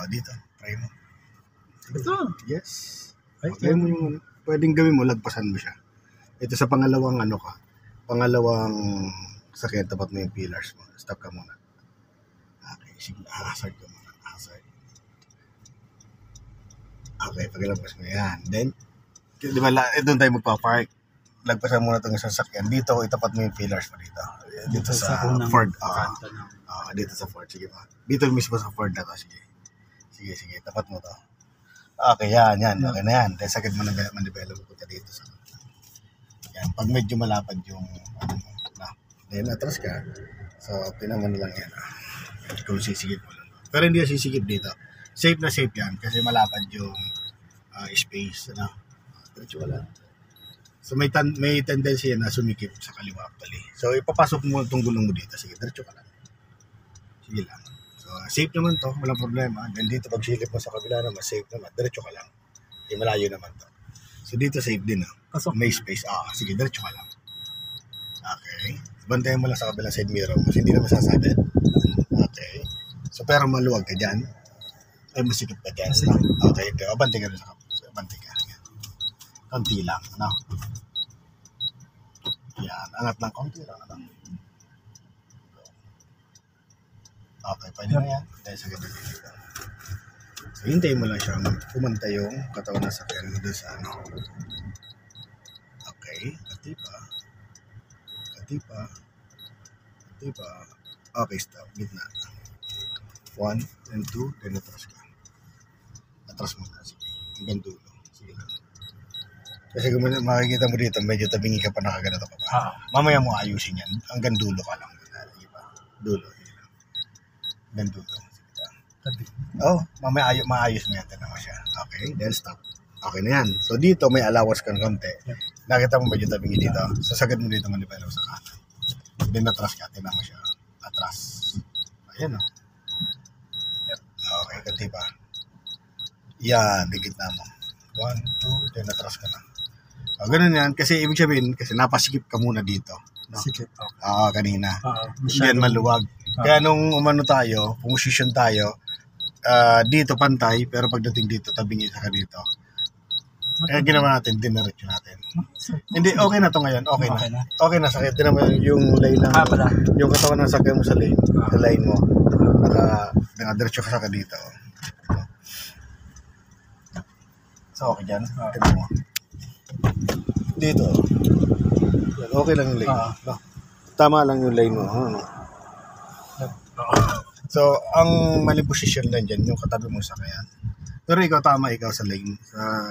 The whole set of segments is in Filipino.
Dito. Try mo. Ito? Yes. Try mo yung, pwedeng gawin mo, lagpasan mo siya. Ito sa pangalawang pangalawang sakyan, tapat mo yung pillars mo. Stop ka muna. Okay, sige, hazard ka muna. Hazard. Okay, paglagpas mo yan. Then, di ba, doon tayo magpa-park. Lagpasan muna itong sasakyan. Dito, itapat mo yung pillars mo dito. Dito sa Ford. Dito sa Ford. Sige pa. Dito mismo sa Ford na to. Sige. Tapat mo to. Okay, yan. Okay na yan. Then, sagad mo na man-develop ko dito sa yan. Pag medyo malapad yung then, atras ka. So, tinaman lang yan. Kung sisigip mo lang. Pero hindi yan sisigip dito. Safe na safe yan. Kasi malapad yung space. Diretso ka lang. So may tendency yan na sumikip sa kaliwa actually. So ipapasok mo itong gulong mo dito. Sige, diretso ka lang. Sige lang. So safe naman to, walang problema. Then dito pag silip mo sa kabila naman, safe naman. Diretso ka lang. Hindi malayo naman to. So dito safe din may space. Sige, diretso ka lang. Okay. Bantayan mo lang sa kabilang side mirror kasi hindi na masasagad. Okay. So pero maluwag ka dyan. Ay masikip ka dyan. Okay. Bantay ka rin sa kabila. Bantay ka. Konti lang, Yan, angat lang, konti lang, Okay, pwede na yan. Dahil sa gabi dito. So, hintayin mo lang siya. Pumanta yung katawan na sakyan mo doon sa Okay, kati pa. Okay, stop. Gitna. 1 and 2, then atras ka. Atras mo na, sige. Hanggang dulo. Sige lang. Kasi kung makikita mo dito, medyo tabingi ka pa nakaganito ka pa. Mamaya mo ayusin yan. Hanggang dulo ka lang. Dulo. Hanggang dulo. Mamaya maayos mo yan. Tanong mo siya. Okay, then stop. Okay na yan. So dito may allowance kang konti. Nakita mo medyo tabingi dito. Sasagad mo dito manipelaw sa kanan. Then atras ka. Tinan mo siya. Atras. Ayan Okay, kanti pa. Yan, digit na mo. 1, 2, then atras ka na. Ganun yan. Kasi ibig sabihin, kasi napasikip ka muna dito. Sikip. Kanina. Hindi yan maluwag. Kaya nung umano tayo, pumusisyon tayo, dito pantay, pero pagdating dito, tabingin ka dito. Kaya ginawa natin, dinaretso natin. Hindi, okay na to ngayon. Okay na sakit. Tinan mo yung lane ng, yung katawan ng sakyan mo sa lane. Sa line mo. Nakadiretso ka saka dito. So, okay dyan. Tinan mo. Dito. Okay lang yung lane. Tama lang yung lane mo. So, ang maling posisyon lang dyan, yung katabi mo sa kaya. Pero ikaw tama, ikaw sa lane,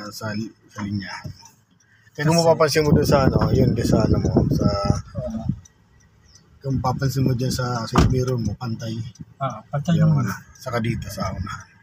sa linya. Kaya kung mapapansin mo doon sa yun doon sa mo, kung mapapansin mo dyan sa side mirror mo, pantay. Pantay yung saka dito sa unahan.